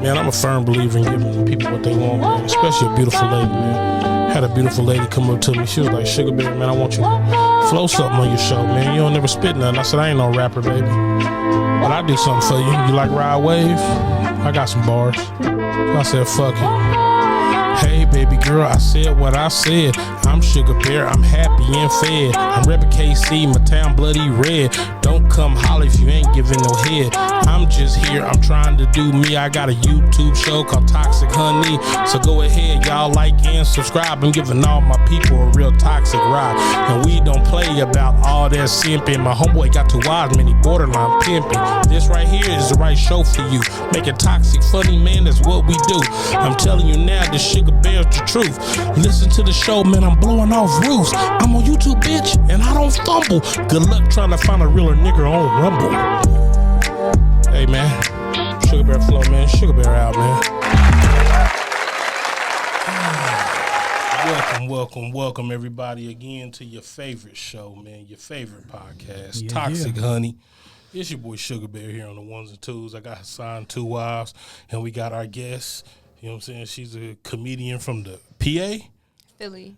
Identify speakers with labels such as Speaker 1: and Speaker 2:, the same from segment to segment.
Speaker 1: Man, I'm a firm believer in giving people what they want, man. Especially a beautiful lady, man. Had a beautiful lady come up to me. She was like, Sugar Bear, man, I want you to flow something on your show, man. You don't never spit nothing. I said, I ain't no rapper, baby. But I do something for you. You like Ride Wave? I got some bars. So I said, fuck it. Hey, baby girl, I said what I said. I'm Sugar Bear, I'm happy and fed. I'm reppin' KC, my town bloody red. Don't come holler if you ain't giving no head. I'm just here, I'm trying to do me. I got a YouTube show called Toxic Honey. So go ahead, y'all like and subscribe. I'm giving all my people a real toxic ride. And we don't play about all that simping. My homeboy got 2 wives, man, he borderline pimping. This right here is the right show for you. Make it toxic funny, man, that's what we do. I'm telling you now, this Sugar Bear's the truth. Listen to the show, man, I'm blowing off roofs. I'm on YouTube, bitch, and I don't fumble. Good luck trying to find a realer nigga on Rumble. Hey, man, Sugar Bear flow, man. Sugar Bear out, man. Welcome, everybody, again to your favorite show, man, your favorite podcast, Toxic Honey. It's your boy Sugar Bear here on the ones and twos. I got Hassan 2 wives, and we got our guest. You know what I'm saying? She's a comedian from the PA? Philly.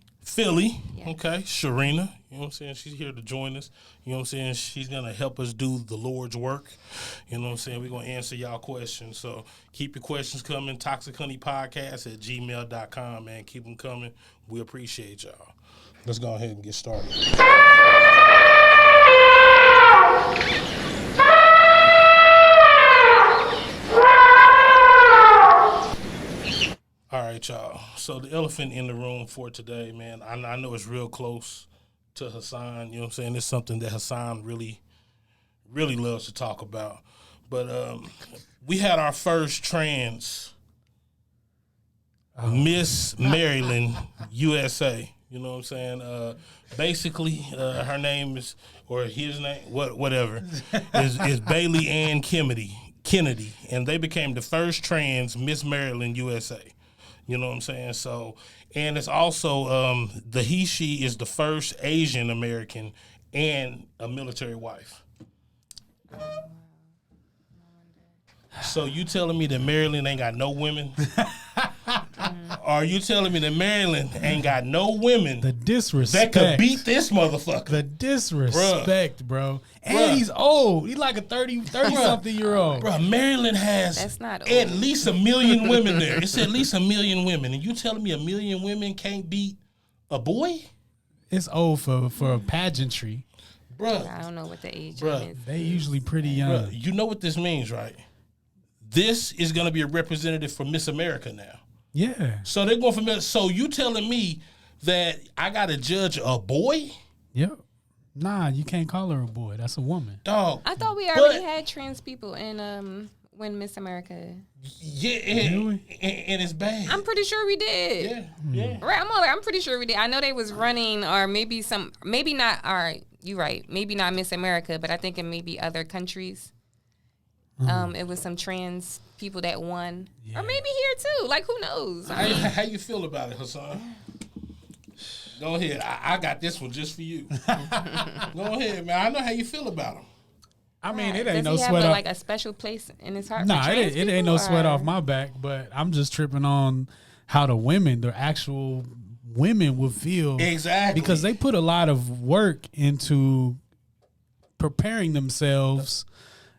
Speaker 1: Yeah. Okay. Sharina. You know what I'm saying? She's here to join us. You know what I'm saying? She's going to help us do the Lord's work. You know what I'm saying? We're going to answer y'all questions. So keep your questions coming. ToxicHoneyPodcast@gmail.com, man. Keep them coming. We appreciate y'all. Let's go ahead and get started. All right, y'all. So the elephant in the room for today, man, I know it's real close to Hassan. You know what I'm saying? It's something that Hassan really, really loves to talk about. But we had our first trans Miss Maryland, USA. You know what I'm saying? Basically, her name is, or his name, whatever, is Bailey Ann Kennedy. And they became the first trans Miss Maryland, USA. You know what I'm saying? So, and it's also the she is the first Asian American and a military wife. So you telling me that Maryland ain't got no women? Are you telling me that Maryland ain't got no women?
Speaker 2: The disrespect.
Speaker 1: That could beat this motherfucker.
Speaker 2: The disrespect, bro. And he's old. He's like a 30-something year old.
Speaker 1: Bro, Maryland has at least 1 million women there. It's at least 1 million women. And you telling me 1 million women can't beat a boy?
Speaker 2: It's old for pageantry.
Speaker 1: Bro.
Speaker 3: I don't know what the age is.
Speaker 2: They usually pretty young.
Speaker 1: Bruh, you know what this means, right? This is going to be a representative for Miss America now.
Speaker 2: Yeah.
Speaker 1: So they're going for. So you telling me that I got to judge a boy?
Speaker 2: Yep. Nah, you can't call her a boy. That's a woman.
Speaker 1: Dog.
Speaker 3: I thought we already had trans people in when Miss America.
Speaker 1: Yeah, and it's bad.
Speaker 3: I'm pretty sure we did.
Speaker 1: Yeah.
Speaker 3: Right, I'm pretty sure we did. I know they was running, or maybe not. All right, you're right. Maybe not Miss America, but I think in maybe other countries. It was some trans people that won, or maybe here too. Like, who knows?
Speaker 1: How you feel about it, Hassan? Go ahead. I got this one just for you. Go ahead, man. I know how you feel about them.
Speaker 2: I mean, it ain't
Speaker 3: Does
Speaker 2: no
Speaker 3: he
Speaker 2: sweat
Speaker 3: have
Speaker 2: off.
Speaker 3: like a special place in his heart.
Speaker 2: Nah,
Speaker 3: for trans
Speaker 2: it ain't
Speaker 3: people,
Speaker 2: no sweat off my back. But I'm just tripping on how the actual women would feel.
Speaker 1: Exactly.
Speaker 2: Because they put a lot of work into preparing themselves.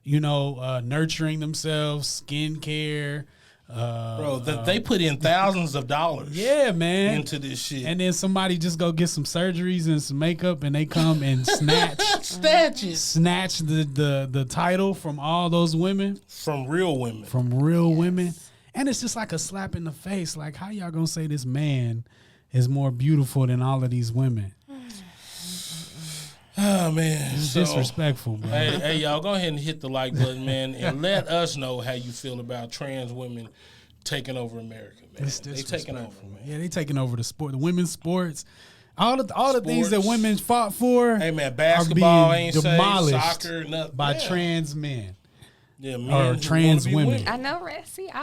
Speaker 2: You know, nurturing themselves, skincare.
Speaker 1: Bro, they put in thousands of dollars.
Speaker 2: Yeah, man.
Speaker 1: Into this shit.
Speaker 2: And then somebody just go get some surgeries and some makeup, and they come and snatch the title from all those women.
Speaker 1: From real women.
Speaker 2: And it's just like a slap in the face. Like, how y'all gonna say this man is more beautiful than all of these women?
Speaker 1: Oh, man.
Speaker 2: It's disrespectful, bro.
Speaker 1: Hey, y'all, go ahead and hit the like button, man, and let us know how you feel about trans women taking over America, man. They taking over, man.
Speaker 2: Yeah, they taking over the sport, the women's sports. All the things that women fought for.
Speaker 1: Hey, man, basketball
Speaker 2: are being
Speaker 1: ain't
Speaker 2: demolished
Speaker 1: safe, soccer, nothing.
Speaker 2: by trans men.
Speaker 1: Yeah,
Speaker 2: or trans women.
Speaker 3: I know, right? See, I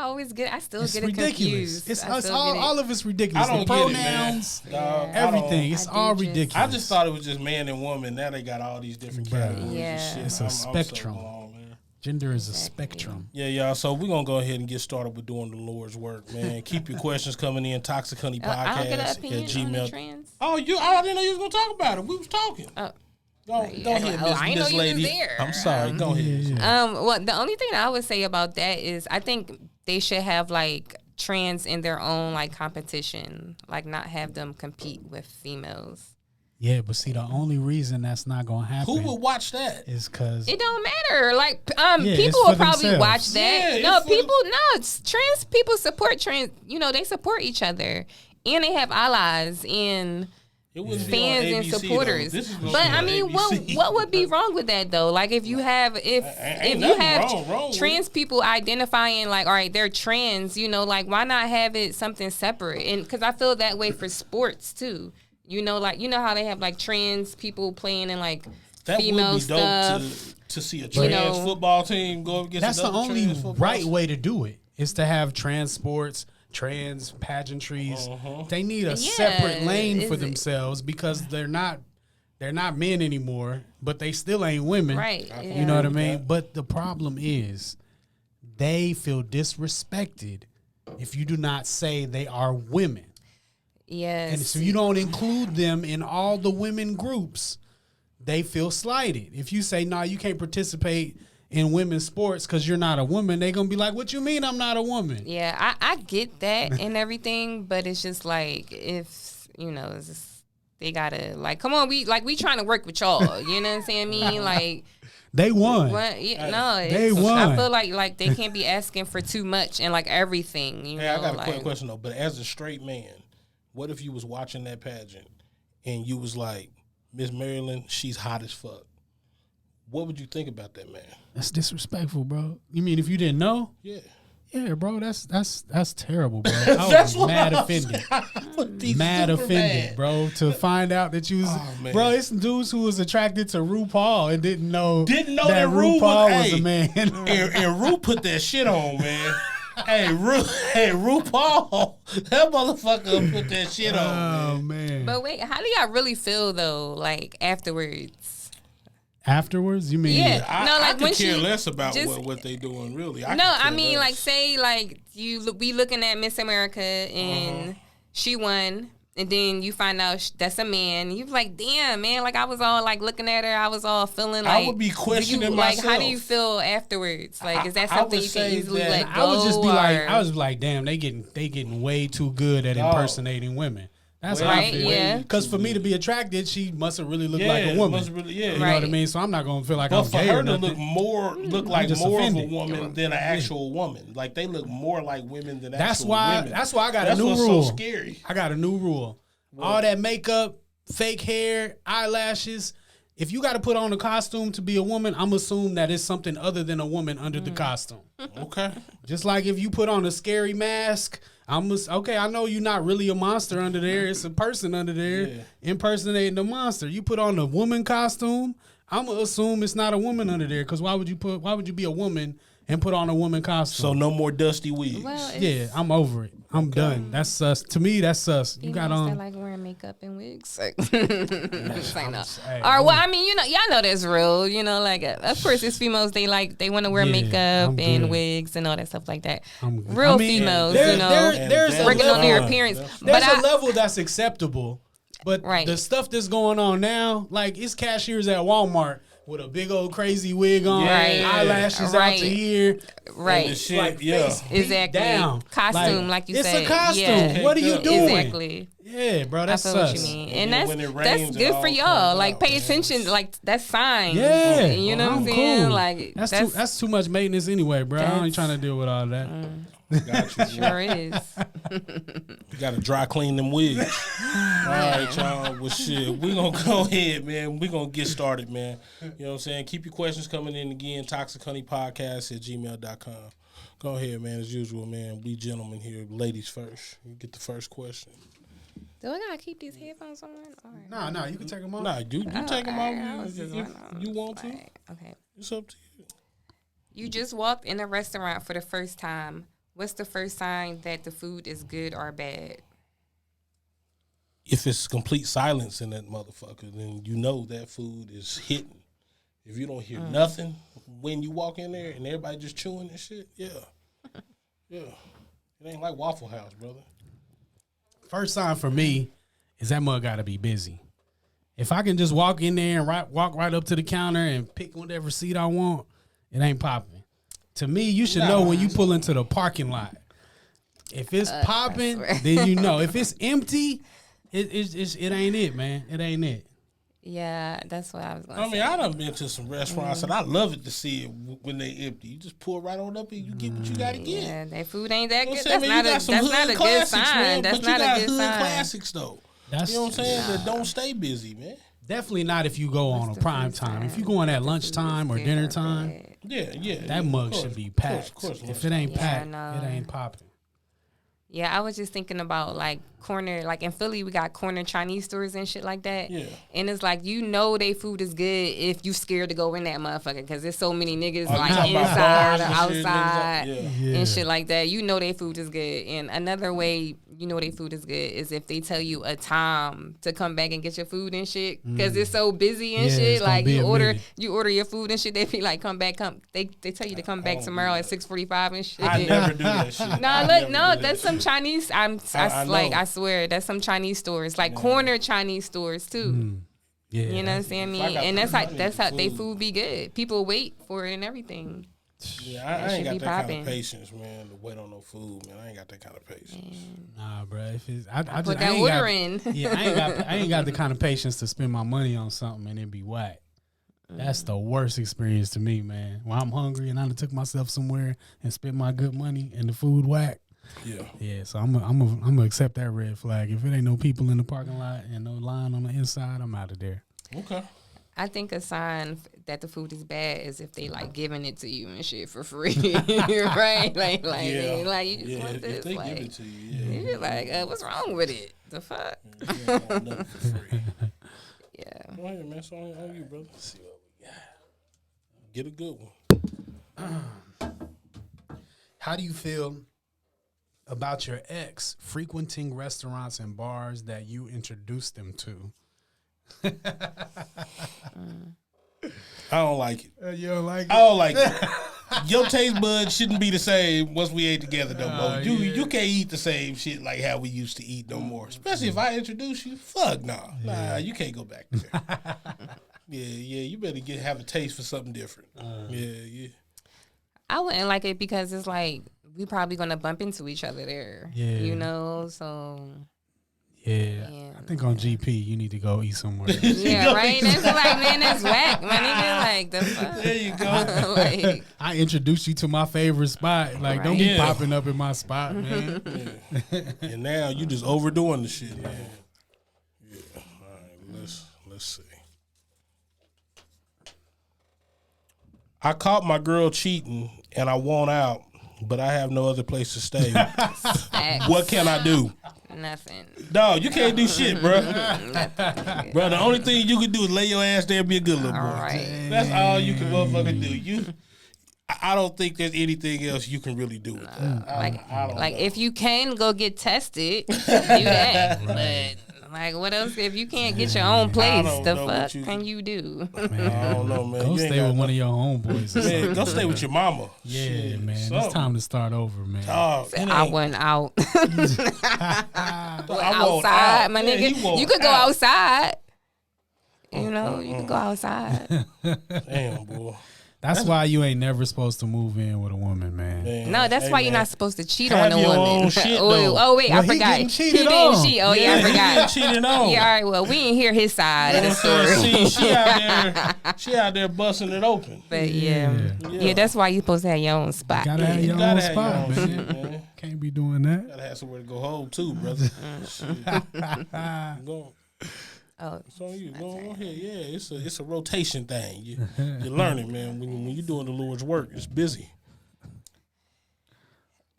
Speaker 3: still
Speaker 2: it's
Speaker 3: get it
Speaker 2: ridiculous.
Speaker 3: confused.
Speaker 2: It's all of it's ridiculous.
Speaker 1: I don't
Speaker 2: the
Speaker 1: pronouns,
Speaker 2: get it, man. Everything. It's all ridiculous.
Speaker 1: I just thought it was just man and woman. Now they got all these different categories.
Speaker 3: Yeah.
Speaker 1: And shit.
Speaker 2: It's a spectrum.
Speaker 1: I'm so long, man.
Speaker 2: Gender is a spectrum.
Speaker 1: Yeah, y'all. So we're going to go ahead and get started with doing the Lord's work, man. Keep your questions coming in. Toxic Honey
Speaker 3: I don't get an
Speaker 1: Podcast
Speaker 3: opinion
Speaker 1: at
Speaker 3: on the
Speaker 1: Gmail.
Speaker 3: trans.
Speaker 1: Oh, I didn't know you was going to talk about it. We was talking.
Speaker 3: Oh.
Speaker 1: Go ahead,
Speaker 3: I ain't know
Speaker 1: Miss
Speaker 3: you was
Speaker 1: Lady.
Speaker 3: there.
Speaker 1: I'm sorry. Go ahead.
Speaker 3: Well, the only thing that I would say about that is I think they should have like trans in their own like competition, like not have them compete with females.
Speaker 2: Yeah, but see, the only reason that's not gonna happen.
Speaker 1: Who would watch that?
Speaker 2: Is because
Speaker 3: It don't matter. Like
Speaker 2: Yeah,
Speaker 3: people
Speaker 2: it's
Speaker 3: will
Speaker 2: for
Speaker 3: probably
Speaker 2: themselves.
Speaker 3: watch that.
Speaker 1: Yeah,
Speaker 3: No,
Speaker 1: it's for
Speaker 3: people it's trans people support trans. You know, they support each other, and they have allies and
Speaker 1: It wouldn't be on
Speaker 3: fans and
Speaker 1: ABC, though.
Speaker 3: supporters.
Speaker 1: This is gonna
Speaker 3: But
Speaker 1: be
Speaker 3: I
Speaker 1: on
Speaker 3: mean,
Speaker 1: ABC.
Speaker 3: what would be wrong with that though? Like if you have if
Speaker 1: Ain't
Speaker 3: you
Speaker 1: nothing
Speaker 3: have
Speaker 1: wrong with
Speaker 3: trans people identifying like, all right, they're trans. You know, like why not have it something separate? And because I feel that way for sports too. You know, like you know how they have like trans people playing in like
Speaker 1: That
Speaker 3: female
Speaker 1: would be
Speaker 3: stuff.
Speaker 1: dope to see a trans football team go against
Speaker 2: that's the
Speaker 1: another
Speaker 2: only
Speaker 1: trans football
Speaker 2: right
Speaker 1: team.
Speaker 2: way to do it is to have trans sports, trans pageantries. They need a separate lane for themselves because they're not men anymore, but they still ain't women.
Speaker 3: Right.
Speaker 2: You know what I mean? But the problem is they feel disrespected if you do not say they are women.
Speaker 3: Yes.
Speaker 2: And so you don't include them in all the women groups, they feel slighted. If you say, nah, you can't participate in women's sports because you're not a woman, they're going to be like, what you mean I'm not a woman?
Speaker 3: Yeah, I get that and everything, but it's just like if, you know, it's just, they got to, like, come on, we trying to work with y'all. You know what I'm saying? I mean, like.
Speaker 2: They won.
Speaker 3: What? Yeah, no,
Speaker 2: They won.
Speaker 3: I feel like they can't be asking for too much and like everything. You
Speaker 1: Hey,
Speaker 3: know,
Speaker 1: I got a
Speaker 3: like,
Speaker 1: quick question though. But as a straight man, what if you was watching that pageant and you was like, Miss Maryland, she's hot as fuck? What would you think about that, man?
Speaker 2: That's disrespectful, bro. You mean if you didn't know?
Speaker 1: Yeah.
Speaker 2: Yeah, bro, that's terrible, bro. I was mad offended. Mad offended, bro, to find out that you was bro, it's some dudes who was attracted to RuPaul and didn't know that RuPaul was a man.
Speaker 1: and Ru put that shit on, man. RuPaul, that motherfucker put that shit on.
Speaker 2: Oh man.
Speaker 3: But wait, how do y'all really feel though? Like afterwards?
Speaker 2: Afterwards, you mean?
Speaker 3: Yeah.
Speaker 1: I
Speaker 3: when
Speaker 1: could care
Speaker 3: she
Speaker 1: less about
Speaker 3: just-
Speaker 1: what they doing really.
Speaker 3: I mean, like say like you be looking at Miss America and she won, and then you find out that's a man. You be like, damn, man. Like I was all like looking at her. I was all feeling like
Speaker 1: I would be questioning
Speaker 3: like,
Speaker 1: myself.
Speaker 3: how do you feel afterwards? Like, is that
Speaker 1: I
Speaker 3: something
Speaker 1: would
Speaker 3: you
Speaker 1: say
Speaker 3: can easily
Speaker 1: that-
Speaker 3: let go?
Speaker 2: I would just be like,
Speaker 3: or-
Speaker 2: I was like, damn, they getting way too good at impersonating women. That's how I
Speaker 3: Right,
Speaker 2: feel.
Speaker 3: yeah.
Speaker 2: Because for me to be attracted, she mustn't really look like a woman.
Speaker 1: Yeah.
Speaker 2: You know what I mean? So I'm not gonna feel like
Speaker 1: But
Speaker 2: I'm
Speaker 1: for
Speaker 2: gay
Speaker 1: her
Speaker 2: or
Speaker 1: to
Speaker 2: nothing.
Speaker 1: look like
Speaker 2: just
Speaker 1: more
Speaker 2: offended.
Speaker 1: of a woman than an actual woman. Like they look more like women than
Speaker 2: That's
Speaker 1: actual
Speaker 2: why.
Speaker 1: women.
Speaker 2: That's why I got
Speaker 1: That's
Speaker 2: a new
Speaker 1: what's
Speaker 2: rule.
Speaker 1: so scary.
Speaker 2: I got a new rule. All that makeup, fake hair, eyelashes. If you got to put on a costume to be a woman, I'm assuming that it's something other than a woman under the costume.
Speaker 1: Okay.
Speaker 2: Just like if you put on a scary mask, okay, I know you're not really a monster under there. It's a person under there impersonating the monster. You put on a woman costume, I'm gonna assume it's not a woman under there. Because why would you be a woman and put on a woman costume?
Speaker 1: So no more dusty wigs.
Speaker 3: Well,
Speaker 2: Yeah, I'm over it. I'm done. That's sus. To me, that's sus. You got on.
Speaker 3: That like wearing makeup and wigs. Just saying no.
Speaker 2: Hey,
Speaker 3: Or well, I mean, you know, y'all know that's real. You know, like of course, it's females. They want to wear
Speaker 2: Yeah,
Speaker 3: makeup
Speaker 2: I'm
Speaker 3: and
Speaker 2: good.
Speaker 3: wigs and all that stuff like that.
Speaker 2: I'm good.
Speaker 3: Real
Speaker 2: I mean,
Speaker 3: females,
Speaker 2: there-
Speaker 3: you know,
Speaker 2: there's a
Speaker 3: working on their
Speaker 2: level-
Speaker 3: appearance.
Speaker 2: There's
Speaker 3: But
Speaker 2: a level that's acceptable, but
Speaker 3: Right.
Speaker 2: the stuff that's going on now, like it's cashiers at Walmart with a big old crazy wig on,
Speaker 3: Right.
Speaker 2: eyelashes out
Speaker 3: Right.
Speaker 2: to here,
Speaker 3: right,
Speaker 1: And the shit,
Speaker 2: like
Speaker 1: yeah.
Speaker 2: face beat
Speaker 3: Exactly.
Speaker 2: down.
Speaker 3: Costume, like you
Speaker 2: it's
Speaker 3: said.
Speaker 2: a costume.
Speaker 3: Yeah.
Speaker 2: What are you doing?
Speaker 3: exactly.
Speaker 2: Yeah, bro,
Speaker 3: I
Speaker 2: that's
Speaker 3: feel what you
Speaker 2: sus.
Speaker 3: mean,
Speaker 1: And
Speaker 3: and
Speaker 1: then when it rains,
Speaker 3: that's
Speaker 1: it
Speaker 3: good
Speaker 1: all
Speaker 3: for
Speaker 1: comes
Speaker 3: y'all. Like,
Speaker 1: out,
Speaker 3: pay
Speaker 1: man.
Speaker 3: attention. Like, that's signs.
Speaker 2: Yeah,
Speaker 3: you know what I'm
Speaker 2: I'm
Speaker 3: saying.
Speaker 2: cool.
Speaker 3: Like,
Speaker 2: That's too much maintenance anyway, bro. I ain't
Speaker 3: That's-
Speaker 2: trying to deal with all that.
Speaker 1: Got you.
Speaker 3: sure is.
Speaker 1: You got to dry clean them wigs. All right, y'all. Well, shit. We going to go ahead, man. We going to get started, man. You know what I'm saying? Keep your questions coming in again. ToxicHoneyPodcast@gmail.com. Go ahead, man. As usual, man. We gentlemen here. Ladies first. You get the first question.
Speaker 3: Do I gotta keep these headphones on? Or?
Speaker 2: No, you can take them off.
Speaker 1: Nah, you take them
Speaker 3: I
Speaker 1: off
Speaker 3: was just
Speaker 1: if
Speaker 3: wondering.
Speaker 1: you want to.
Speaker 3: Right, okay.
Speaker 1: It's up to you.
Speaker 3: You just walked in a restaurant for the first time. What's the first sign that the food is good or bad?
Speaker 1: If it's complete silence in that motherfucker, then you know that food is hitting. If you don't hear nothing when you walk in there and everybody just chewing and shit, yeah. It ain't like Waffle House, brother.
Speaker 2: First sign for me is that mug got to be busy. If I can just walk in there and walk right up to the counter and pick whatever seat I want, it ain't popping. To me, you should know when you pull into the parking lot. If it's popping, then you know. If it's empty, it ain't it, man. It ain't it.
Speaker 3: Yeah, that's what I was going to say.
Speaker 1: I mean, I done been to some restaurants and I love it to see it when they empty. You just pull right on up and you get what you got to get.
Speaker 3: Yeah, that food ain't that good.
Speaker 1: You know
Speaker 3: That's not a good sign.
Speaker 1: Man,
Speaker 3: That's
Speaker 1: but
Speaker 3: not
Speaker 1: you got
Speaker 3: a good
Speaker 1: hood
Speaker 3: sign.
Speaker 1: classics, though. You know what I'm saying? That don't stay busy, man.
Speaker 2: Definitely not if you go on a prime time. If you going at lunchtime or dinner time, that mug should be packed.
Speaker 1: Of course,
Speaker 2: if it ain't packed, it ain't popping.
Speaker 3: Yeah, I was just thinking about like corner, like in Philly, we got corner Chinese stores and shit like that.
Speaker 1: Yeah.
Speaker 3: And it's like, you know, they food is good if you scared to go in that motherfucker because there's so many niggas
Speaker 1: you
Speaker 3: like
Speaker 1: talking about
Speaker 3: inside
Speaker 1: bars
Speaker 3: or
Speaker 1: and shit,
Speaker 3: outside
Speaker 1: niggas
Speaker 3: and shit like that. You know, they food is good. And another way you know they food is good is if they tell you a time to come back and get your food and shit because it's so busy and shit. Like you order your food and shit, they be like, come back, They tell you to come back tomorrow at 6:45 and shit.
Speaker 1: I never do that shit.
Speaker 3: That's some Chinese. I swear, that's some Chinese stores, like corner Chinese stores too.
Speaker 2: Yeah,
Speaker 3: you know what I'm saying? And that's how they food be good. People wait for it and everything.
Speaker 1: Yeah, I ain't got that kind of patience, man, to wait on no food, man. I ain't got that kind of patience.
Speaker 2: Nah, bro. If it's, I
Speaker 3: put
Speaker 2: just,
Speaker 3: that order in.
Speaker 2: Yeah, I ain't got the kind of patience to spend my money on something and it be whack. That's the worst experience to me, man. When I'm hungry and I done took myself somewhere and spent my good money and the food whack. Yeah. So I'm gonna accept that red flag. If it ain't no people in the parking lot and no line on the inside, I'm out of there.
Speaker 1: Okay.
Speaker 3: I think a sign that the food is bad is if they like giving it to you and shit for free, right? Like you just want this.
Speaker 1: If they
Speaker 3: like,
Speaker 1: give it to you,
Speaker 3: you're just like, what's wrong with it? The fuck?
Speaker 1: You don't want nothing for free.
Speaker 3: Yeah.
Speaker 1: Go ahead, man. It's on you, brother. Let's see what we got. Get a good one.
Speaker 2: How do you feel about your ex frequenting restaurants and bars that you introduced them to?
Speaker 1: I don't like it.
Speaker 2: You don't like it?
Speaker 1: I don't like it. Your taste buds shouldn't be the same once we ate together no more. You can't eat the same shit like how we used to eat no more. Especially if I introduce you. Fuck nah. Nah, you can't go back there. Yeah, you better have a taste for something different. Yeah.
Speaker 3: I wouldn't like it because it's like we probably gonna bump into each other there. Yeah. You know, so
Speaker 2: yeah. I think on GP you need to go eat somewhere.
Speaker 3: Yeah, right? That's like, man, that's whack. My nigga, like, the fuck?
Speaker 1: There you go.
Speaker 3: Like,
Speaker 2: I introduced you to my favorite spot. Like, don't be popping up in my spot, man.
Speaker 1: And now you just overdoing the shit, man. Yeah. All right, let's see. I caught my girl cheating and I want out, but I have no other place to stay. What can I do?
Speaker 3: Nothing.
Speaker 1: No, you can't do shit, bro. Bro, the only thing you can do is lay your ass there and be a good little boy.
Speaker 3: Right.
Speaker 1: That's all you can motherfucking do. I don't think there's anything else you can really do with that. I don't know.
Speaker 3: If you can go get tested, do that. But like, what else? If you can't get your own place, the fuck can you do?
Speaker 1: Man, I don't know, man.
Speaker 2: Go stay with one of your homeboys.
Speaker 1: Man, go stay with your mama.
Speaker 2: Yeah,
Speaker 1: shit,
Speaker 2: man.
Speaker 1: something.
Speaker 2: It's time to start over, man.
Speaker 3: I went out.
Speaker 1: I
Speaker 3: outside,
Speaker 1: out.
Speaker 3: my
Speaker 1: Yeah,
Speaker 3: nigga. You could go outside. You know, you could go outside.
Speaker 1: Damn, boy.
Speaker 2: That's why you ain't never supposed to move in with a woman, man.
Speaker 3: No, that's why you're not supposed to cheat on a
Speaker 1: your
Speaker 3: woman.
Speaker 1: own shit,
Speaker 3: oh, wait, I forgot.
Speaker 2: He
Speaker 3: He didn't cheat. Oh, yeah, I forgot.
Speaker 1: He cheated on.
Speaker 3: Yeah, all right, well, we didn't hear his side of the story.
Speaker 1: She out there busting it open.
Speaker 3: But yeah, that's why you're supposed to have your own spot.
Speaker 2: You gotta have your own spot,
Speaker 1: your own
Speaker 2: man.
Speaker 1: shit, man.
Speaker 2: Can't be doing that.
Speaker 1: Gotta have somewhere to go home too, brother. Go.
Speaker 3: Oh,
Speaker 1: So you go ahead, yeah. It's a rotation thing. You're learning, man. When you're doing the Lord's work, it's busy.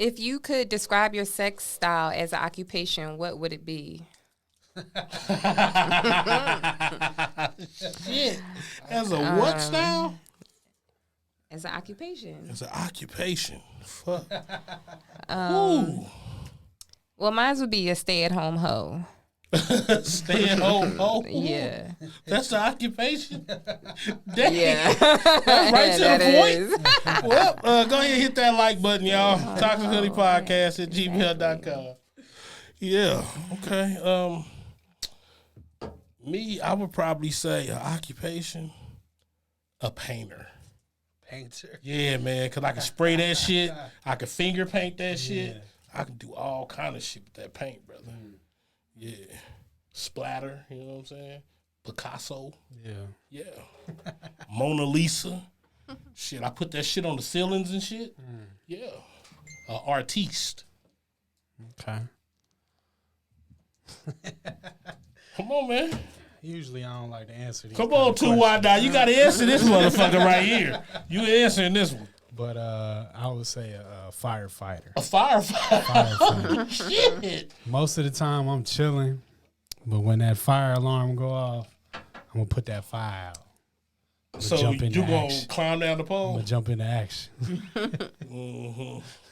Speaker 3: if you could describe your sex style as an occupation, what would it be?
Speaker 1: Shit. As a what style?
Speaker 3: As an occupation.
Speaker 1: As an occupation. Fuck. Ooh.
Speaker 3: Well, mine would be a stay-at-home hoe.
Speaker 1: Stay at home.
Speaker 3: Yeah.
Speaker 1: That's the occupation. Dang.
Speaker 3: Yeah.
Speaker 1: That's right to
Speaker 3: That
Speaker 1: the point.
Speaker 3: is.
Speaker 1: Well, go ahead and hit that like button, y'all. Toxic Hoodie Podcast at gmail.com. Yeah. Okay. Me, I would probably say an occupation, a painter.
Speaker 2: Painter.
Speaker 1: Yeah, man, because I can spray that shit. I can finger paint that shit. I can do all kind of shit with that paint, brother. Yeah. Splatter, you know what I'm saying? Picasso. Yeah. Mona Lisa. Shit, I put that shit on the ceilings and shit. Yeah. Artiste.
Speaker 2: Okay.
Speaker 1: Come on, man.
Speaker 2: Usually I don't like to answer these.
Speaker 1: Come on, 2 wide now. You got to answer this motherfucker right here. You answering this one.
Speaker 2: But I would say a firefighter.
Speaker 1: A firefighter. Shit.
Speaker 2: Most of the time I'm chilling, but when that fire alarm go off, I'm gonna put that fire out.
Speaker 1: So you gonna climb down the
Speaker 2: I'm
Speaker 1: pole?
Speaker 2: gonna jump into action.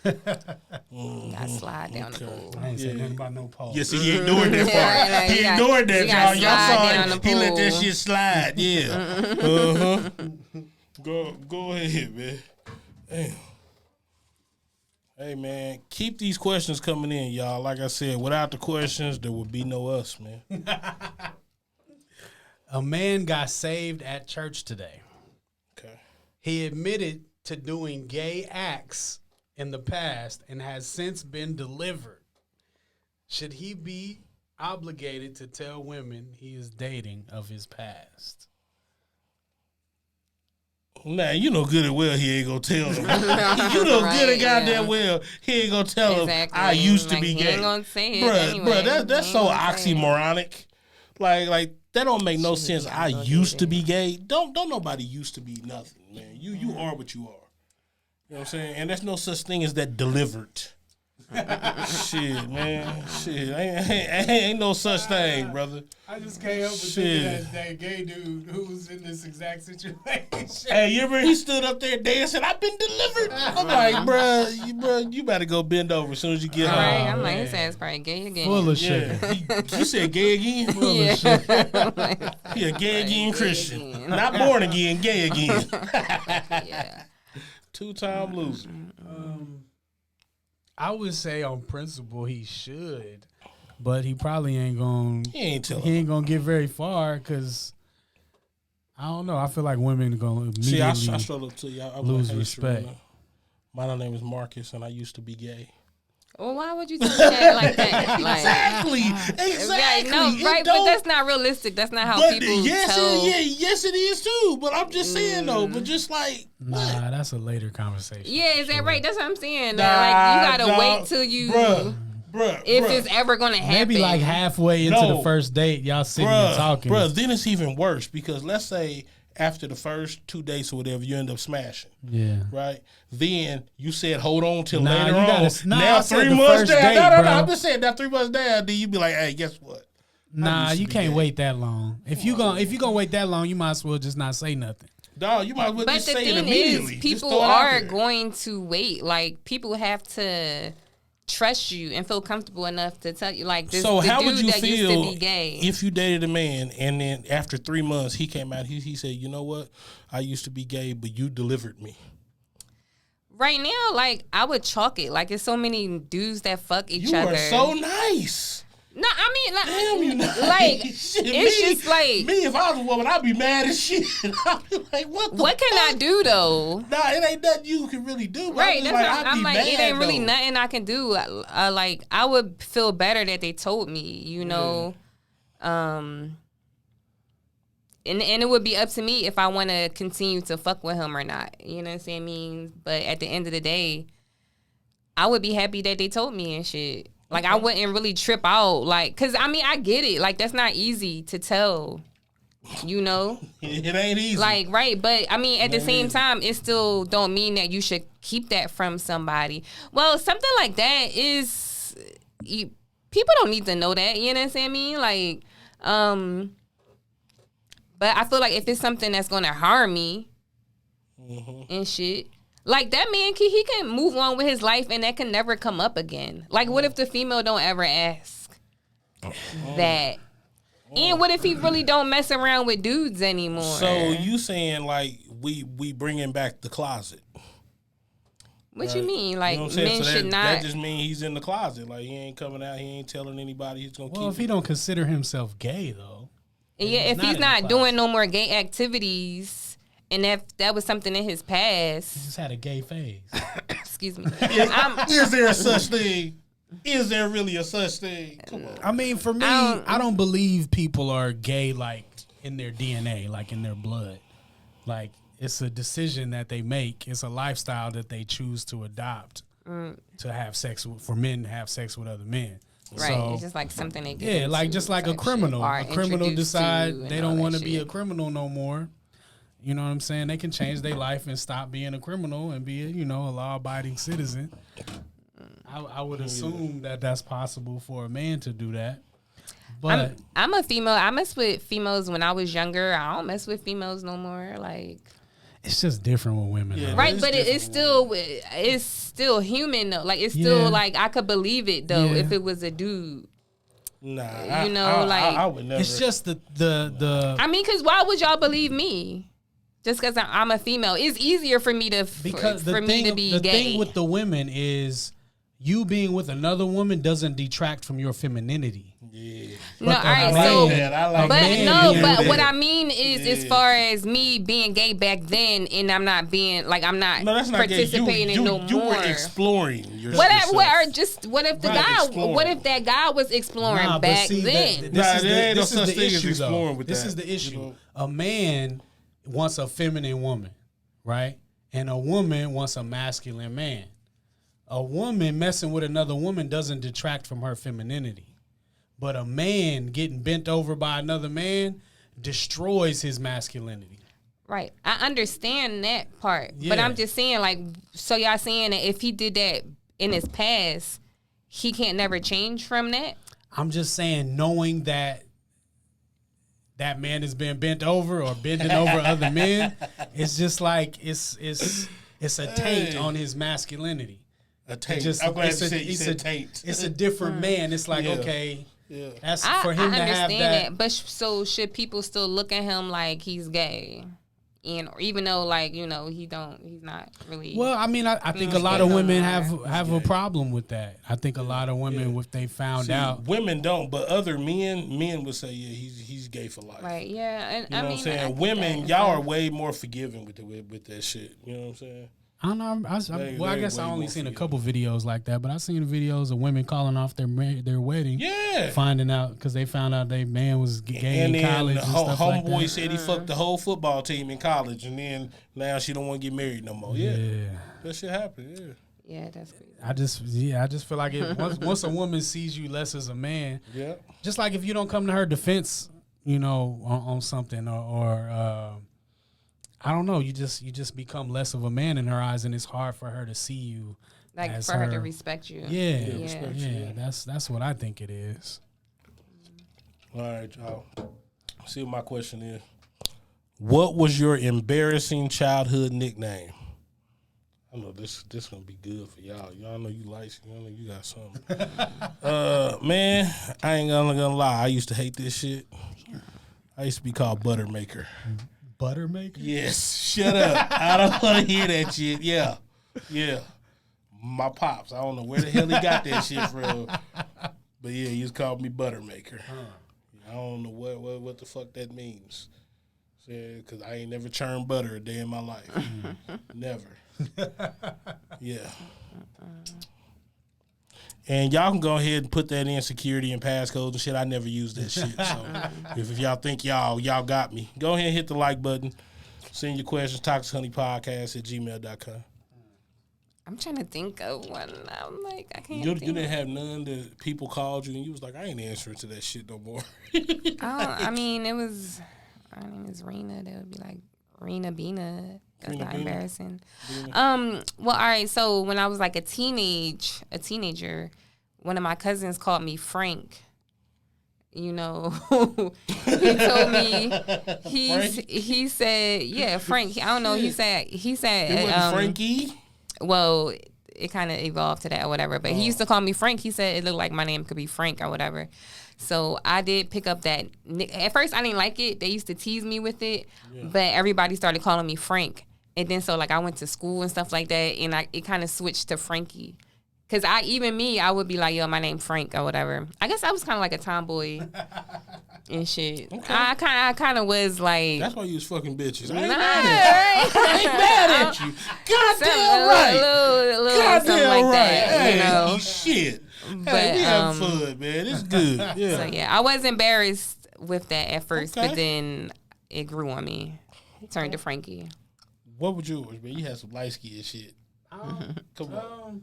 Speaker 3: Gotta slide down the pool.
Speaker 2: I ain't saying nothing about no pole.
Speaker 1: Yes, he ignored that part. He ignored that, y'all. Y'all saw him. He let that shit slide. Yeah. Go ahead, man. Damn. Hey, man, keep these questions coming in, y'all. Like I said, without the questions, there would be no us, man.
Speaker 2: A man got saved at church today.
Speaker 1: Okay.
Speaker 2: He admitted to doing gay acts in the past and has since been delivered. Should he be obligated to tell women he is dating of his past?
Speaker 1: Nah, you know good and well he ain't gonna tell them. You know good and goddamn well he ain't gonna tell them I used to be
Speaker 3: he
Speaker 1: gay.
Speaker 3: Ain't gonna say it anyway.
Speaker 1: Bruh, that's so oxymoronic. Like that don't make no sense. I used to be gay. Don't nobody used to be nothing, man. You are what you are. You know what I'm saying? And there's no such thing as that delivered. Shit, man. Shit. Ain't no such thing, brother.
Speaker 2: I just can't help but think that gay dude who was in this exact situation.
Speaker 1: Hey, you remember he stood up there dancing, I've been delivered. I'm like, bruh, you better go bend over as soon as you get home.
Speaker 3: Right, I'm like, his ass probably gay again.
Speaker 2: Full of sugar.
Speaker 1: You said gay again?
Speaker 2: Full of sugar.
Speaker 1: He a gay again Christian. Not born again, gay again.
Speaker 3: Yeah.
Speaker 1: 2-time loser.
Speaker 2: I would say on principle he should, but he probably ain't gonna. He ain't gonna get very far because I don't know. I feel like women are gonna immediately
Speaker 1: See, I struggle to you. I
Speaker 2: lose respect.
Speaker 1: My name is Marcus, and I used to be gay.
Speaker 3: Well, why would you do that like that? Like,
Speaker 1: Exactly.
Speaker 3: Right, no, right, but that's not realistic. That's not how people tell.
Speaker 1: Yes, it is too. But I'm just saying though. But just like,
Speaker 2: nah, that's a later conversation.
Speaker 3: Yeah, is that right? That's what I'm saying. Like, you gotta wait till you,
Speaker 1: bruh,
Speaker 3: if it's ever gonna happen.
Speaker 2: Maybe like halfway into the first date, y'all sitting and talking.
Speaker 1: Bruh, then it's even worse because let's say after the first 2 dates or whatever, you end up smashing.
Speaker 2: Yeah.
Speaker 1: Right? Then you said hold on till later on.
Speaker 2: Now
Speaker 1: 3 months down. No. I'm just saying now 3 months down, then you be like, hey, guess what?
Speaker 2: Nah, you can't wait that long. If you gonna wait that long, you might as well just not say nothing.
Speaker 1: Dog, you might as well just say it immediately.
Speaker 3: But the thing is, people are going to wait. Like, people have to trust you and feel comfortable enough to tell you, like, this
Speaker 1: so
Speaker 3: the
Speaker 1: how
Speaker 3: dude
Speaker 1: would you
Speaker 3: that
Speaker 1: feel
Speaker 3: used to be gay.
Speaker 1: If you dated a man and then after 3 months he came out, he said, you know what, I used to be gay, but you delivered me.
Speaker 3: Right now, like, I would chalk it. Like, it's so many dudes that fuck each other.
Speaker 1: You are so nice.
Speaker 3: No, I mean, like,
Speaker 1: damn, you nice.
Speaker 3: Like,
Speaker 1: shit,
Speaker 3: it's just like
Speaker 1: me. If I was a woman, I'd be mad as shit. I'd be like, what
Speaker 3: can I do though?
Speaker 1: Nah, it ain't nothing you can really do.
Speaker 3: Right, that's like, I'm like, it ain't really nothing I can do. Like, I would feel better that they told me, you know. And it would be up to me if I want to continue to fuck with him or not. You know what I'm saying? I mean, but at the end of the day, I would be happy that they told me and shit. Like, I wouldn't really trip out. Like, because, I mean, I get it. Like, that's not easy to tell, you know?
Speaker 1: It ain't easy.
Speaker 3: Like, right. But, I mean, at the same time, it still don't mean that you should keep that from somebody. Well, something like that is, people don't need to know that. You know what I'm saying? Like, but I feel like if it's something that's going to harm me and shit, like, that man, he can move on with his life and that can never come up again. Like, what if the female don't ever ask? that. And what if he really don't mess around with dudes anymore?
Speaker 4: So you saying like we bringing back the closet?
Speaker 3: What you mean? Like,
Speaker 4: You know what I'm saying?
Speaker 3: men
Speaker 4: So
Speaker 3: should not.
Speaker 4: That just means he's in the closet. Like he ain't coming out. He ain't telling anybody. He's gonna
Speaker 2: Well,
Speaker 4: keep.
Speaker 2: if he don't consider himself gay though,
Speaker 3: Yeah, if
Speaker 2: not
Speaker 3: he's
Speaker 2: in the
Speaker 3: not
Speaker 2: closet.
Speaker 3: doing no more gay activities, and that was something in his
Speaker 2: he
Speaker 3: past.
Speaker 2: just had a gay phase.
Speaker 3: Excuse me.
Speaker 4: Is there a such thing? Is there really a such thing? Come on.
Speaker 2: I mean, for me, I don't believe people are gay like in their DNA, like in their blood. Like it's a decision that they make. It's a lifestyle that they choose to adopt to have sex with, for men to have sex with other men.
Speaker 3: Right,
Speaker 2: So,
Speaker 3: it's just like something they get
Speaker 2: yeah, like
Speaker 3: into
Speaker 2: just like a
Speaker 3: type
Speaker 2: criminal.
Speaker 3: shit, or
Speaker 2: A criminal
Speaker 3: introduced
Speaker 2: decide
Speaker 3: to and
Speaker 2: they
Speaker 3: all
Speaker 2: don't
Speaker 3: that
Speaker 2: want to be
Speaker 3: shit.
Speaker 2: a criminal no more. You know what I'm saying? They can change their life and stop being a criminal and be a law-abiding citizen. I would assume that that's possible for a man to do that. But
Speaker 3: I'm a female. I messed with females when I was younger. I don't mess with females no more. Like,
Speaker 2: it's just different with women.
Speaker 4: Yeah.
Speaker 2: though.
Speaker 3: right, but it's still human though. Like, it's still
Speaker 2: Yeah.
Speaker 3: like I could believe it though
Speaker 2: Yeah.
Speaker 3: if it was a dude.
Speaker 4: Nah,
Speaker 3: I
Speaker 4: would never.
Speaker 2: It's just the
Speaker 3: I mean, because why would y'all believe me? Just because I'm a female, it's easier for me to
Speaker 2: because
Speaker 3: for me to be
Speaker 2: the
Speaker 3: gay.
Speaker 2: thing with the women is you being with another woman doesn't detract from your femininity.
Speaker 4: Yeah.
Speaker 3: No, all right,
Speaker 2: man-
Speaker 3: so
Speaker 4: I like
Speaker 3: but
Speaker 2: man
Speaker 3: no,
Speaker 2: being
Speaker 3: but
Speaker 2: gay.
Speaker 3: what I mean is, as
Speaker 4: Yeah.
Speaker 3: far as me being gay back then, and I'm not being like I'm not
Speaker 4: No, that's not gay.
Speaker 3: participating
Speaker 4: You
Speaker 3: no more.
Speaker 4: were exploring yourself.
Speaker 3: What if the
Speaker 4: Right,
Speaker 3: guy?
Speaker 4: exploring.
Speaker 3: What if that guy was exploring
Speaker 2: Nah, but
Speaker 3: back
Speaker 2: see,
Speaker 3: then?
Speaker 4: Nah, there ain't no
Speaker 2: this is
Speaker 4: such
Speaker 2: the
Speaker 4: thing as
Speaker 2: issue, though.
Speaker 4: exploring with
Speaker 2: This
Speaker 4: that,
Speaker 2: is the issue.
Speaker 4: you know?
Speaker 2: A man wants a feminine woman, right? And a woman wants a masculine man. A woman messing with another woman doesn't detract from her femininity. But a man getting bent over by another man destroys his masculinity.
Speaker 3: Right, I understand that part, but
Speaker 2: Yeah.
Speaker 3: I'm just saying, like, so y'all saying that if he did that in his past, he can't never change from that?
Speaker 2: I'm just saying, knowing that that man is being bent over or bending over other men, it's just like it's a taint on his masculinity.
Speaker 4: A taint.
Speaker 2: Just-
Speaker 4: I'm glad you
Speaker 2: it's a-
Speaker 4: said you
Speaker 2: it's
Speaker 4: said
Speaker 2: a-
Speaker 4: taint.
Speaker 2: It's a different man. It's like,
Speaker 4: Yeah.
Speaker 2: okay,
Speaker 4: Yeah.
Speaker 2: that's
Speaker 3: I
Speaker 2: for him to have
Speaker 3: understand
Speaker 2: that.
Speaker 3: but so should people still look at him like he's gay, and even though like he's not really.
Speaker 2: Well, I mean, I think a
Speaker 3: Mm,
Speaker 2: lot of
Speaker 3: yeah.
Speaker 2: women have a problem with that. I think a lot of women, if they found
Speaker 4: See,
Speaker 2: out,
Speaker 4: women don't, but other men would say, yeah, he's gay for life.
Speaker 3: Right, yeah, and
Speaker 4: You know
Speaker 3: I mean,
Speaker 4: what I'm saying?
Speaker 3: I get
Speaker 4: Women,
Speaker 3: that.
Speaker 4: y'all are way more forgiving with that shit. You know what I'm saying?
Speaker 2: I don't know. I
Speaker 4: Very,
Speaker 2: guess I
Speaker 4: way
Speaker 2: only
Speaker 4: more
Speaker 2: seen a
Speaker 4: forgiving.
Speaker 2: couple videos like that, but I seen videos of women calling off their wedding,
Speaker 4: Yeah.
Speaker 2: finding out because they found out their man was gay
Speaker 4: And
Speaker 2: in
Speaker 4: then
Speaker 2: college
Speaker 4: the
Speaker 2: and stuff like
Speaker 4: homeboy
Speaker 2: that.
Speaker 4: said he fucked the whole football team in college, and then now she don't want to get married no more. Yeah,
Speaker 2: Yeah.
Speaker 4: that shit happened. Yeah,
Speaker 3: Yeah, that's crazy.
Speaker 2: I just feel like once a woman sees you less as a man,
Speaker 4: yeah.
Speaker 2: just like if you don't come to her defense, on something or I don't know, you just become less of a man in her eyes, and it's hard for her to see you
Speaker 3: Like
Speaker 2: as
Speaker 3: for her to respect you.
Speaker 2: Yeah,
Speaker 4: respect
Speaker 2: yeah,
Speaker 4: you, yeah.
Speaker 2: that's what I think it is.
Speaker 4: All right, y'all. See what my question is. What was your embarrassing childhood nickname? I know this gonna be good for y'all. Y'all know you like, y'all know you got something. Man, I ain't gonna lie. I used to hate this shit. I used to be called Buttermaker.
Speaker 2: Buttermaker?
Speaker 4: Yes, shut up. I don't want to hear that shit. Yeah. My pops. I don't know where the hell he got that shit from. But yeah, he just called me Buttermaker. I don't know what the fuck that means. Because I ain't never churned butter a day in my life. Never. Yeah. And y'all can go ahead and put that in security and passcodes and shit. I never use that shit. So if y'all think y'all got me, go ahead and hit the like button. Send your questions, toxichoneypodcast@gmail.com.
Speaker 3: I'm trying to think of one. I'm like, I can't.
Speaker 4: You
Speaker 3: think.
Speaker 4: didn't have none that people called you and you was like, I ain't answering to that shit no more.
Speaker 3: I mean, it was. Her name is Rena. That would be like Rena Bina. That's
Speaker 4: Rena
Speaker 3: not
Speaker 4: Bina.
Speaker 3: embarrassing. Well, all right. So when I was like a teenager, one of my cousins called me Frank. He told me he said, yeah, Frank. I don't know. He said
Speaker 4: It wasn't Frankie.
Speaker 3: well, of evolved to that or whatever. But he used to call me Frank. He said it looked like my name could be Frank or whatever. So I did pick up that. At first, I didn't like it. They used to tease me with it, but everybody started calling me Frank. And then so like I went to school and stuff like that, and it kind of switched to Frankie. Cause I would be like, yo, my name Frank or whatever. I guess I was kind of like a tomboy and shit. Okay. I kind of was like.
Speaker 4: That's why you was fucking bitches. I
Speaker 3: ain't
Speaker 4: mad at you. Goddamn right.
Speaker 3: Goddamn like right. That,
Speaker 4: hey,
Speaker 3: you know.
Speaker 4: Shit.
Speaker 3: But
Speaker 4: hey, we having fun, man. It's good. Yeah.
Speaker 3: So yeah, I was embarrassed with that at first, but then it grew on me. Turned to Frankie.
Speaker 4: What would yours, man? You had some light skin shit. Come on.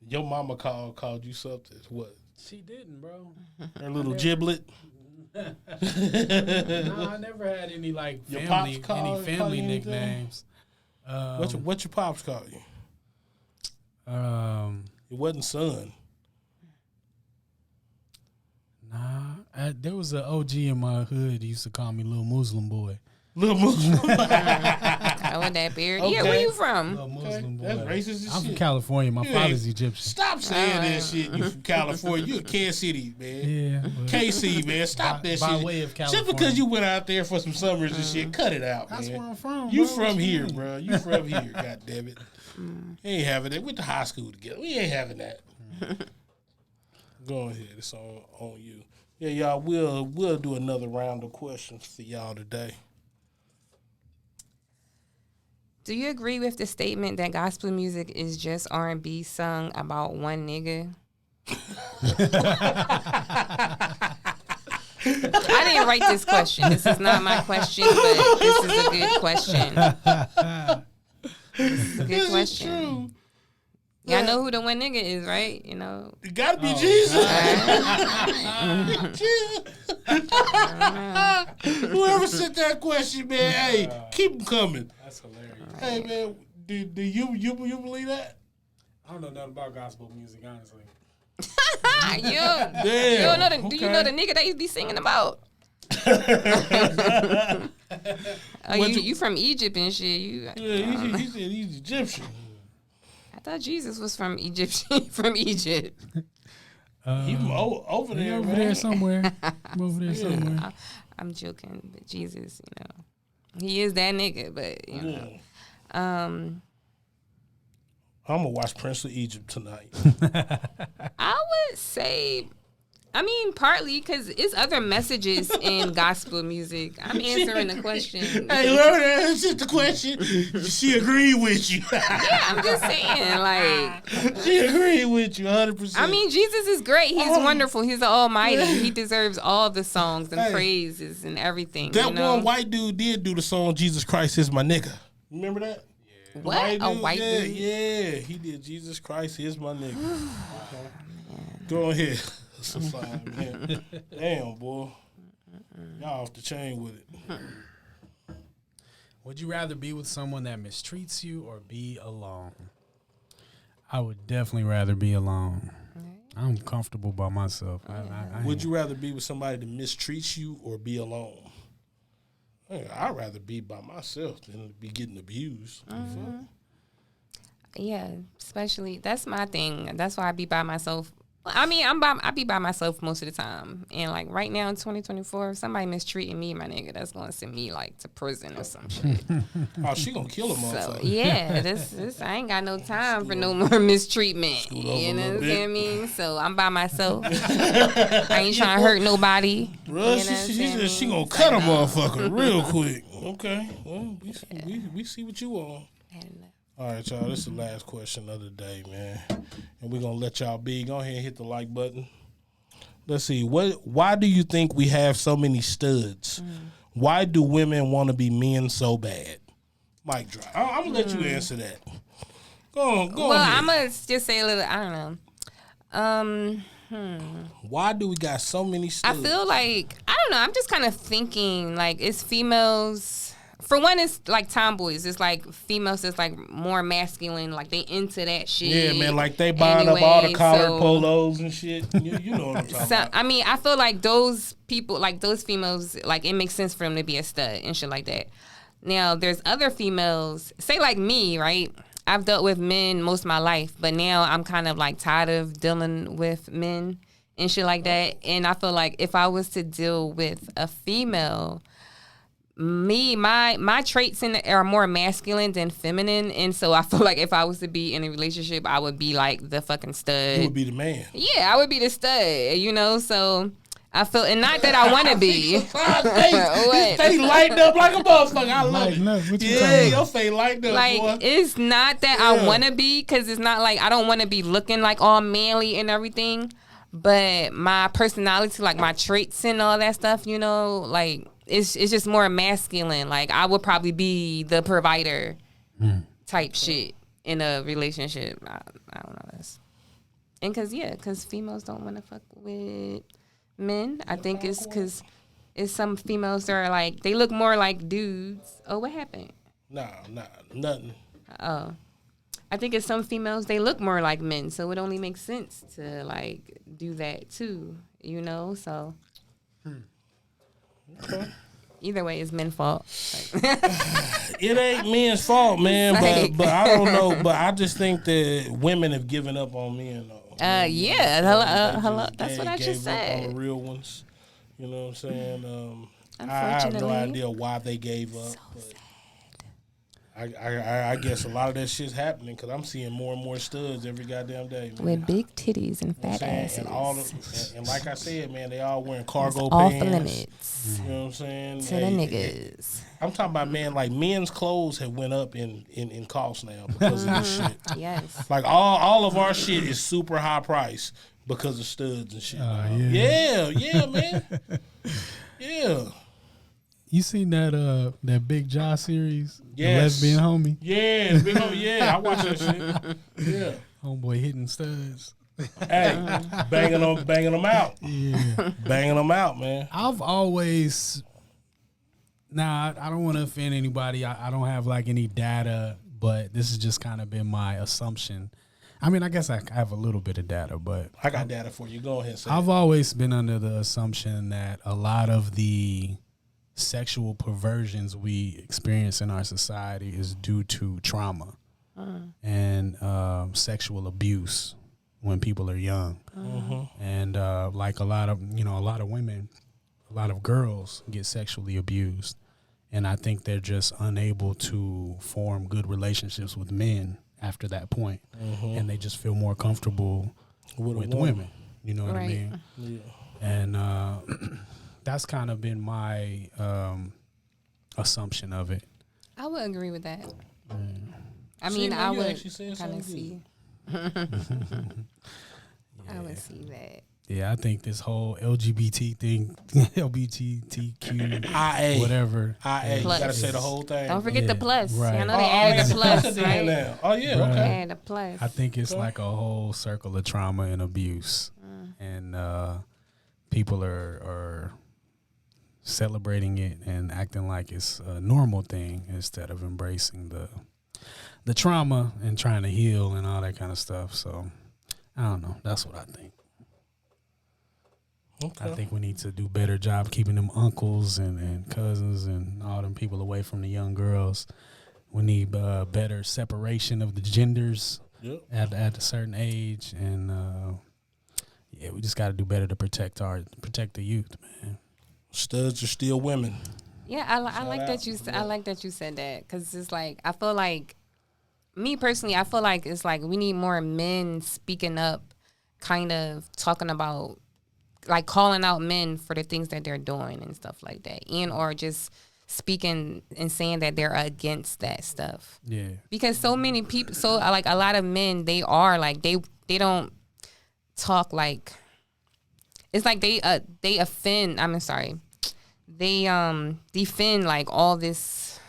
Speaker 4: Your mama called you something. What?
Speaker 2: She didn't, bro.
Speaker 4: Her little giblet.
Speaker 2: No, I never had any like family nicknames.
Speaker 4: What your pops call you? It wasn't son.
Speaker 2: Nah, there was an OG in my hood. He used to call me Little Muslim Boy.
Speaker 4: Little Muslim.
Speaker 3: I want that beard. Okay. Yeah, where you from?
Speaker 2: Little Muslim Boy.
Speaker 4: That's racist as
Speaker 2: I'm
Speaker 4: shit.
Speaker 2: from California. My father's Egyptian.
Speaker 4: Stop saying that shit. You from California. You in Kansas City, man.
Speaker 2: Yeah.
Speaker 4: KC, man. Stop that shit.
Speaker 2: By way of California.
Speaker 4: Just because you went out there for some summers and shit, cut it out, man.
Speaker 2: That's where I'm from,
Speaker 4: You
Speaker 2: bro.
Speaker 4: from here, bro. You from here, God damn it. You ain't having that. We went to high school together. We ain't having that. Go ahead. It's on you. Yeah, y'all, we'll do another round of questions for y'all today.
Speaker 3: Do you agree with the statement that gospel music is just R&B sung about one nigga? I didn't write this question. This is not my question, but this is a good question. This is a good question.
Speaker 4: Is true.
Speaker 3: Y'all know who the one nigga is, right? You know.
Speaker 4: It gotta be Jesus. Whoever sent that question, man, hey, keep them coming.
Speaker 2: That's hilarious.
Speaker 4: Hey, man, do you believe that?
Speaker 2: I don't know nothing about gospel music, honestly.
Speaker 3: You don't know do you know the nigga that you be singing about? You from Egypt and shit.
Speaker 4: He said he's Egyptian.
Speaker 3: I thought Jesus was from Egypt. He
Speaker 4: over there,
Speaker 2: over
Speaker 4: man.
Speaker 2: there somewhere. Over there somewhere.
Speaker 3: I'm joking, but Jesus, you know, he is that nigga. But you know, I'm
Speaker 4: gonna watch Prince of Egypt tonight.
Speaker 3: I would say, I mean, partly because it's other messages in gospel music. I'm answering the question.
Speaker 4: Hey, whoever answered the question, she agreed with you.
Speaker 3: Yeah, I'm just saying, like,
Speaker 4: she agreed with you 100%.
Speaker 3: I mean, Jesus is great. He's wonderful. He's the Almighty. He deserves all the songs and praises and everything.
Speaker 4: That
Speaker 3: you know?
Speaker 4: one white dude did do the song "Jesus Christ Is My Nigga." Remember that?
Speaker 3: Yeah. What? A white dude?
Speaker 4: Yeah, he did. Jesus Christ is my nigga. Okay. Go ahead. That's a fine, man. Damn, boy. Y'all off the chain with it.
Speaker 2: Would you rather be with someone that mistreats you or be alone? I would definitely rather be alone. I'm comfortable by myself.
Speaker 4: Would you rather be with somebody that mistreats you or be alone? I'd rather be by myself than be getting abused.
Speaker 3: Yeah, especially that's my thing. That's why I be by myself. I mean, I be by myself most of the time. And like right now in 2024, if somebody mistreating me, my nigga, that's gonna send me like to prison or some shit.
Speaker 4: Oh, she gonna kill him,
Speaker 3: so yeah, this I ain't got no time for no more mistreatment. You know what I mean? So I'm by myself. I ain't trying to hurt nobody.
Speaker 4: Bro, she gonna cut a motherfucker real quick. Okay, well, we see what you on. All right, y'all, this is the last question of the day, man. And we're going to let y'all be. Go ahead and hit the like button. Let's see. Why do you think we have so many studs? Why do women want to be men so bad? Mic drop. I'm going to let you answer that. Go on.
Speaker 3: Well, I'm going to just say a little, I don't know.
Speaker 4: Why do we got so many studs?
Speaker 3: I feel like, I don't know. I'm just kind of thinking, like, it's females... For one, it's like tomboys. It's like females that's like more masculine. Like they into that shit.
Speaker 4: Yeah, man. Like they buying up all the collared polos and shit. You know what I'm talking about.
Speaker 3: I mean, I feel like those people, like those females, like it makes sense for them to be a stud and shit like that. Now, there's other females, say like me, right? I've dealt with men most of my life, but now I'm kind of like tired of dealing with men and shit like that. And I feel like if I was to deal with a female, my traits are more masculine than feminine, and so I feel like if I was to be in a relationship, I would be like the fucking stud.
Speaker 4: You would be the man.
Speaker 3: Yeah, I would be the stud, you know. So I feel, and not that I want to be.
Speaker 4: His face lighting up like a motherfucker. I love it. Yeah, your face lighting up,
Speaker 3: like,
Speaker 4: boy.
Speaker 3: it's not that I want to be, because it's not like I don't want to be looking like all manly and everything, but my personality, like my traits and all that stuff, you know, like. It's just more masculine. Like, I would probably be the provider type shit in a relationship. I don't know this. And because females don't want to fuck with men. I think it's because it's some females that are like, they look more like dudes. Oh, what happened?
Speaker 4: Nah, nothing.
Speaker 3: Oh. I think it's some females, they look more like men. So it only makes sense to, like, do that too, you know? So.
Speaker 4: Okay.
Speaker 3: Either way, it's men's fault.
Speaker 4: It ain't men's fault, man. But I don't know. But I just think that women have given up on men.
Speaker 3: Yeah. Hello. That's what I just said.
Speaker 4: On the real ones. You know what I'm saying? I
Speaker 3: Unfortunately.
Speaker 4: have no idea why they gave up. But I guess a lot of that shit's happening because I'm seeing more and more studs every goddamn day, man.
Speaker 3: With big titties and fat asses.
Speaker 4: And like I said, man, they all wearing cargo
Speaker 3: off
Speaker 4: pants.
Speaker 3: the limits.
Speaker 4: You know what I'm saying?
Speaker 3: To the niggas.
Speaker 4: I'm talking about, man, like men's clothes have went up in cost now because of this shit.
Speaker 3: Yes.
Speaker 4: Like all of our shit is super high price because of studs and shit. Yeah, man. Yeah.
Speaker 2: You seen that Big Jaw series?
Speaker 4: Yes.
Speaker 2: The lesbian homie?
Speaker 4: Yeah, big homie. Yeah, I watch that shit. Yeah.
Speaker 2: Homeboy hitting studs.
Speaker 4: Hey, banging them out.
Speaker 2: Yeah.
Speaker 4: Banging them out, man.
Speaker 2: I've always, I don't want to offend anybody. I don't have like any data, but this has just kind of been my assumption. I mean, I guess I have a little bit of data, but
Speaker 4: I got data for you. Go ahead and say
Speaker 2: I've always been under the assumption that a lot of the sexual perversions we experience in our society is due to trauma and sexual abuse when people are young. And like a lot of women, a lot of girls get sexually abused, and I think they're just unable to form good relationships with men after that point, and they just feel more comfortable with women. You know what I mean?
Speaker 4: Yeah.
Speaker 3: And
Speaker 2: that's kind of been my assumption of it.
Speaker 3: I would agree with that. I mean, I would kind of see. I would see that.
Speaker 2: Yeah, I think this whole LGBT thing, LGBTQ,
Speaker 4: IA,
Speaker 2: whatever.
Speaker 4: IA, you gotta say the whole thing.
Speaker 3: Don't forget the plus.
Speaker 2: Right.
Speaker 3: I know they added the plus, right?
Speaker 4: Now. Oh yeah,
Speaker 2: Right.
Speaker 3: They
Speaker 4: okay.
Speaker 3: added the plus.
Speaker 2: I think it's like a whole circle of trauma and abuse, and people are celebrating it and acting like it's a normal thing instead of embracing the trauma and trying to heal and all that kind of stuff. So I don't know. That's what I think.
Speaker 4: Okay.
Speaker 2: I think we need to do a better job keeping them uncles and cousins and all them people away from the young girls. We need better separation of the genders at a certain age, and we just got to do better to protect the youth, man.
Speaker 4: Studs are still women.
Speaker 3: Yeah, I like that you. I like that you said that, because it's like, I feel like, me personally, I feel like it's like we need more men speaking up, kind of talking about, like, calling out men for the things that they're doing and stuff like that, and or just speaking and saying that they're against that stuff.
Speaker 2: Yeah. Because
Speaker 3: so many people, like a lot of men, they are like, they don't talk like, it's like they offend. I'm sorry, they defend like all this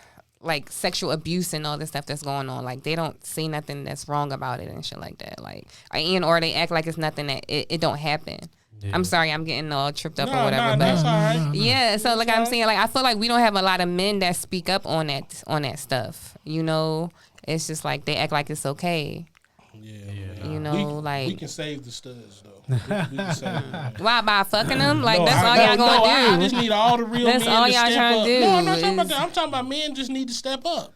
Speaker 3: like sexual abuse and all this stuff that's going on. Like, they don't say nothing that's wrong about it and shit like that. Like, or they act like it's nothing that it don't happen. Yeah. I'm sorry, I'm getting all tripped up or whatever. But
Speaker 4: that's all right.
Speaker 3: Yeah, so like I'm saying, like, I feel like we don't have a lot of men that speak up on that stuff. You know, it's just like they act like it's okay.
Speaker 4: Yeah.
Speaker 3: You know,
Speaker 4: we can save the studs though. We can save them.
Speaker 3: why by fucking them? Like
Speaker 4: No,
Speaker 3: that's all y'all gonna do.
Speaker 4: I just need all the real
Speaker 3: That's
Speaker 4: men
Speaker 3: all
Speaker 4: to
Speaker 3: y'all
Speaker 4: step
Speaker 3: trying
Speaker 4: up.
Speaker 3: to do
Speaker 4: No, I'm not talking about
Speaker 3: is-
Speaker 4: that. I'm talking about men just need to step up.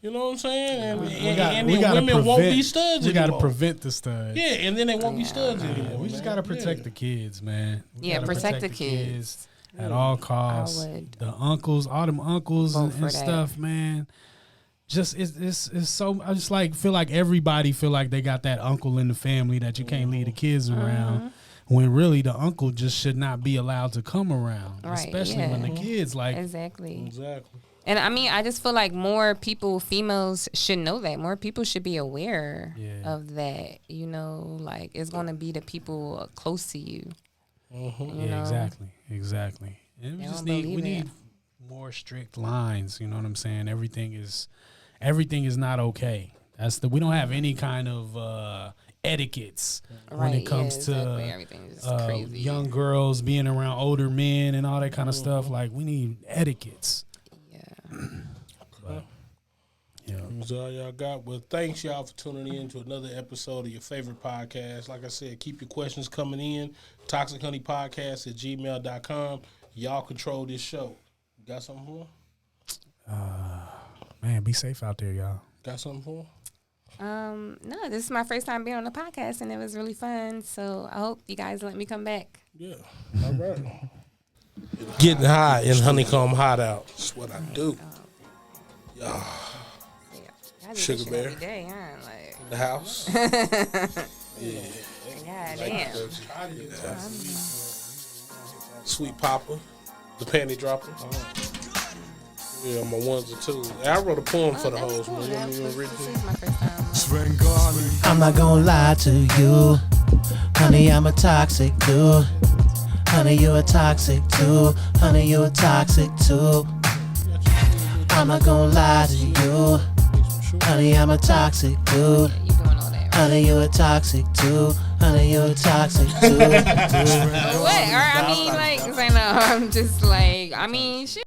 Speaker 4: You know what I'm saying? And
Speaker 2: We
Speaker 4: then
Speaker 2: gotta
Speaker 4: women won't be studs
Speaker 2: We got to
Speaker 4: anymore.
Speaker 2: prevent the studs.
Speaker 4: Yeah, and then they won't be studs anymore.
Speaker 2: We just
Speaker 4: man.
Speaker 2: got to protect the kids, man. We
Speaker 3: Yeah,
Speaker 2: gotta
Speaker 3: protect the kids.
Speaker 2: at all costs.
Speaker 3: would
Speaker 2: The uncles, all them uncles
Speaker 3: vote
Speaker 2: and
Speaker 3: for that.
Speaker 2: stuff, man. Just it's so I just like feel like everybody feel like they got that uncle in the family that you can't leave the kids around. When really the uncle just should not be allowed to come around,
Speaker 3: Right,
Speaker 2: especially when the
Speaker 3: yeah.
Speaker 2: kids like.
Speaker 3: Exactly.
Speaker 4: Exactly.
Speaker 3: And I mean, I just feel like more people, females, should know that. More people should be aware
Speaker 2: Yeah.
Speaker 3: of that. You know, like it's gonna be the people close to you. You
Speaker 2: Yeah,
Speaker 3: know?
Speaker 2: exactly. And we
Speaker 3: They
Speaker 2: just
Speaker 3: don't
Speaker 2: need
Speaker 3: believe it.
Speaker 2: need more strict lines. You know what I'm saying? Everything is not okay. We don't have any kind of etiquettes when
Speaker 3: Right,
Speaker 2: it comes
Speaker 3: yeah, exactly.
Speaker 2: to
Speaker 3: Everything is crazy.
Speaker 2: young girls being around older men and all that kind of stuff. Like we need etiquettes.
Speaker 3: Yeah.
Speaker 2: But, yeah.
Speaker 4: That's all y'all got. Well, thanks y'all for tuning in to another episode of your favorite podcast. Like I said, keep your questions coming in. ToxicHoneyPodcast@gmail.com. Y'all control this show. Got something for 'em?
Speaker 2: Man, be safe out there, y'all.
Speaker 4: Got something for 'em?
Speaker 3: No, this is my first time being on the podcast, and it was really fun. So I hope you guys let me come back.
Speaker 4: Yeah. All right. Getting high in Honeycomb Hideout. That's what I do.
Speaker 3: Yeah. I do
Speaker 4: Sugar
Speaker 3: this shit
Speaker 4: Bear.
Speaker 3: every day, huh? Like,
Speaker 4: The house.
Speaker 3: goddamn.
Speaker 4: Sweet Papa. The Panty Dropper. Yeah, my ones and twos. I wrote a poem for the hoes, man. You want me to read
Speaker 3: This
Speaker 4: it?
Speaker 3: is my first time.
Speaker 5: I'm not gonna lie to you. Honey, I'm a toxic dude. Honey, you a toxic too. Honey, you a toxic too. I'm not gonna lie to you. Honey, I'm a toxic dude.
Speaker 3: You doing all that, right?
Speaker 5: Honey, you a toxic too. Honey, you a toxic too.
Speaker 3: What? Or, I mean, like, 'cause I know I'm just like, I mean, shit.